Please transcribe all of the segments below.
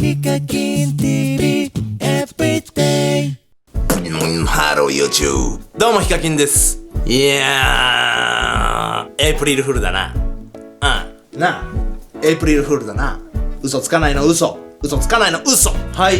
ヒカキン TV Everyday。 ハロー YouTube。 どうもヒカキンです。いやー、エイプリルフールだな。なあ、エイプリルフールだな。嘘つかないの嘘、嘘つかないの嘘。はい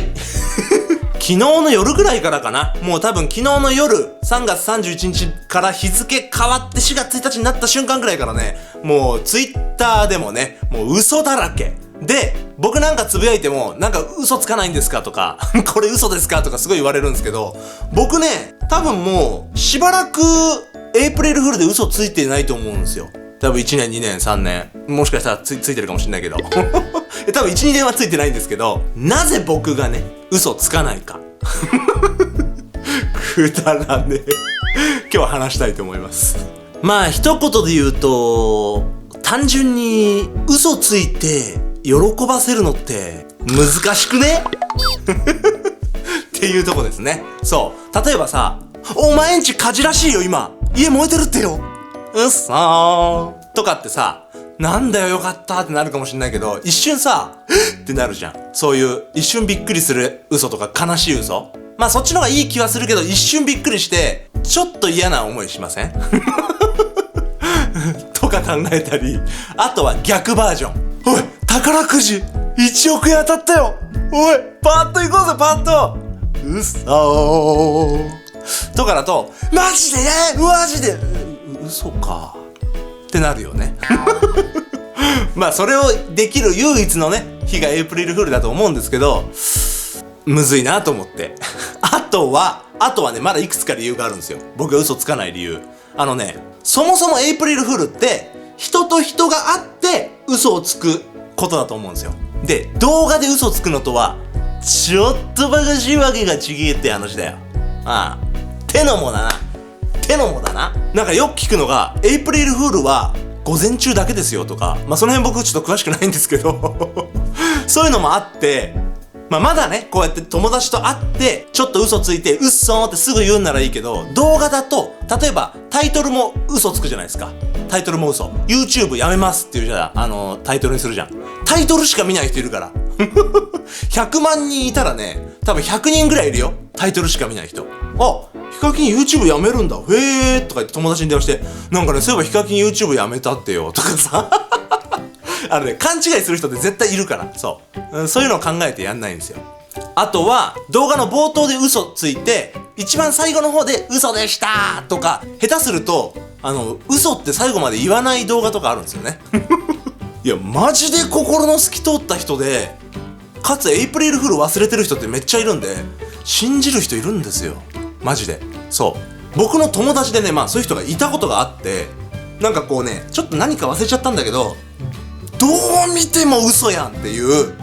昨日の夜ぐらいからかな。もう多分昨日の夜、3月31日から日付変わって4月1日になった瞬間ぐらいからね、もうツイッターでもね、もう嘘だらけで、僕なんかつぶやいてもなんか嘘つかないんですかとかこれ嘘ですかとかすごい言われるんですけど、僕ね、多分もうしばらくエイプリルフールで嘘ついてないと思うんですよ。多分1年2年3年もしかしたらついてるかもしれないけど多分 1,2 年はついてないんですけど、なぜ僕がね嘘つかないかくだらねえ今日は話したいと思います。まあ一言で言うと、単純に嘘ついて喜ばせるのって難しくねっていうとこですね。そう、例えばさ、お前んち火事らしいよ今、家燃えてるってよ、うっそーとかってさ、なんだよよかったってなるかもしんないけど、一瞬さってなるじゃん。そういう一瞬びっくりする嘘とか悲しい嘘、まあそっちの方がいい気はするけど、一瞬びっくりしてちょっと嫌な思いしませんとか考えたり、あとは逆バージョン。おい、宝くじ1億円当たったよ、おいパッと行こうぜパッと、うっそーとかだと、マジでマジで嘘かってなるよねまあそれをできる唯一のね日がエイプリルフールだと思うんですけど、むずいなと思ってあとはね、まだいくつか理由があるんですよ、僕が嘘つかない理由。そもそもエイプリルフールって人と人が会って嘘をつくことだと思うんですよ。で、動画で嘘つくのとはちょっとバカしいわけがちげえって話だよ。ああ、手のもだな。なんかよく聞くのが、エイプリルフールは午前中だけですよとか、まあその辺僕ちょっと詳しくないんですけどそういうのもあって、まあまだね、こうやって友達と会ってちょっと嘘ついてうっそーってすぐ言うんならいいけど、動画だと例えばタイトルも嘘つくじゃないですか。タイトルも嘘、 YouTube やめますっていうじゃあ、タイトルにするじゃん。タイトルしか見ない人いるから100万人いたらね、多分100人ぐらいいるよ、タイトルしか見ない人。あ、ヒカキン YouTube やめるんだ、へーとか言って友達に電話して、なんかね、そういえばヒカキン YouTube やめたってよとかさ勘違いする人って絶対いるから、そういうのを考えてやんないんですよ。あとは動画の冒頭で嘘ついて一番最後の方で嘘でしたとか、下手すると嘘って最後まで言わない動画とかあるんですよねいやマジで心の透き通った人で、かつエイプリルフール忘れてる人ってめっちゃいるんで、信じる人いるんですよマジで。そう、僕の友達でね、まあそういう人がいたことがあって、なんかこうね、ちょっと何か忘れちゃったんだけど、どう見ても嘘やんっていう、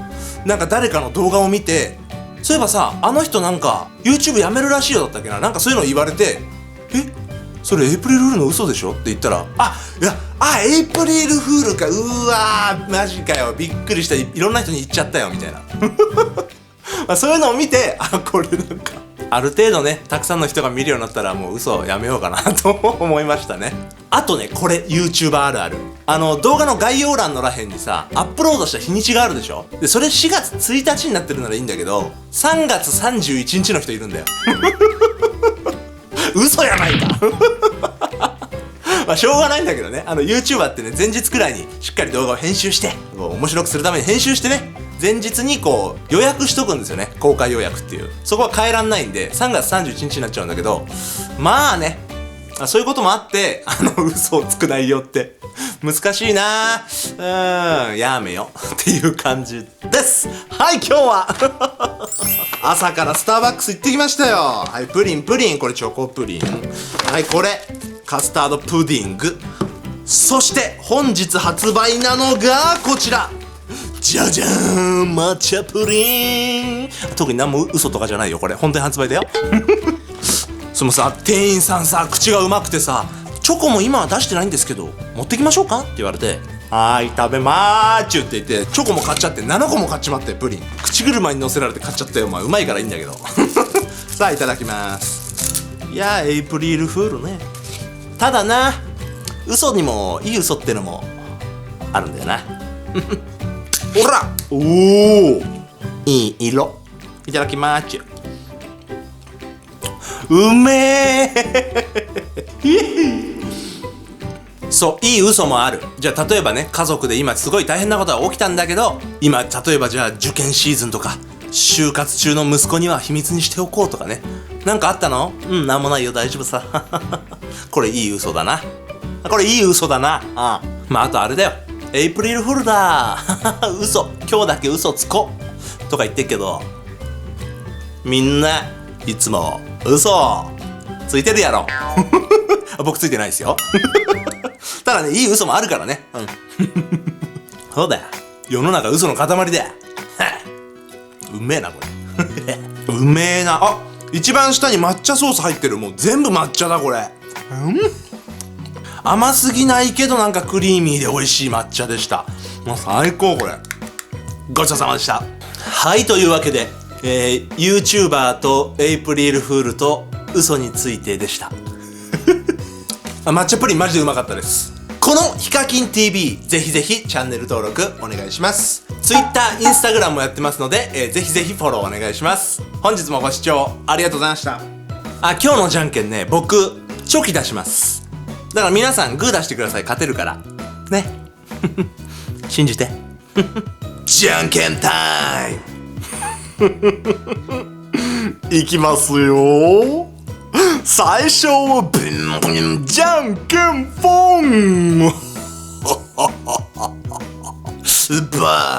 なんか誰かの動画を見て、そういえばさ、あの人なんか YouTube やめるらしいよだったっけな、なんかそういうの言われて、それエイプリルフールの嘘でしょって言ったら、エイプリルフールか、うわーマジかよ、びっくりした、いろんな人に言っちゃったよみたいなまあそういうのを見て、これなんかある程度ね、たくさんの人が見るようになったらもう嘘やめようかなと思いましたね。あとね、これ YouTuber あるある。動画の概要欄のらへんにさ、アップロードした日にちがあるでしょ。で、それ4月1日になってるならいいんだけど、3月31日の人いるんだよ嘘やないかまあしょうがないんだけどね、YouTuber ってね、前日くらいにしっかり動画を編集して、面白くするために編集してね、前日にこう予約しとくんですよね、公開予約っていう。そこは変えらんないんで3月31日になっちゃうんだけど、まあね、そういうこともあって嘘をつく内容って難しいなぁ。やめよっていう感じです。はい、今日は朝からスターバックス行ってきましたよ。はい、プリン、これチョコプリン、はい、これカスタードプディング、そして本日発売なのがこちら、じゃじゃーん、抹茶プリン。特に何も嘘とかじゃないよ、これ本当に発売だよそのさ、店員さんさ、口がうまくてさ、チョコも今は出してないんですけど持ってきましょうかって言われて、はーい食べまーちゅって言って、チョコも買っちゃって、7個も買っちまって、プリン口車に乗せられて買っちゃったよ。まあうまいからいいんだけどさあいただきます。いやー、エイプリルフールね。ただな、嘘にもいい嘘ってのもあるんだよなほら、おお、いい色。いただきまーち。うめえそう、いい嘘もある。じゃあ例えばね、家族で今すごい大変なことが起きたんだけど、今例えばじゃあ受験シーズンとか就活中の息子には秘密にしておこうとかね。なんかあったの？なんもないよ、大丈夫さ。これいい嘘だな。これいい嘘だな。まああとあれだよ、エイプリルフールだ。嘘、今日だけ嘘つことか言ってっけど、みんないつも嘘ついてるやろ。僕ついてないですよ。ただね、いい嘘もあるからね。そうだよ、世の中嘘の塊だよ。うめえなこれ。うめえな。あ、一番下に抹茶ソース入ってる。もう全部抹茶だこれ。甘すぎないけどなんかクリーミーで美味しい抹茶でした。もう最高これ。ごちそうさまでした。はい、というわけで、YouTuber とエイプリルフールと嘘についてでした。抹茶プリンマジでうまかったです。このヒカキン TV、ぜひぜひチャンネル登録お願いします。Twitter、Instagram もやってますので、ぜひぜひフォローお願いします。本日もご視聴ありがとうございました。あ、今日のじゃんけんね、僕チョキ出します。だから皆さんグー出してください。勝てるからね。信じて。じゃんけんタイム。いきますよ。最初はじゃんけんポン。バイ。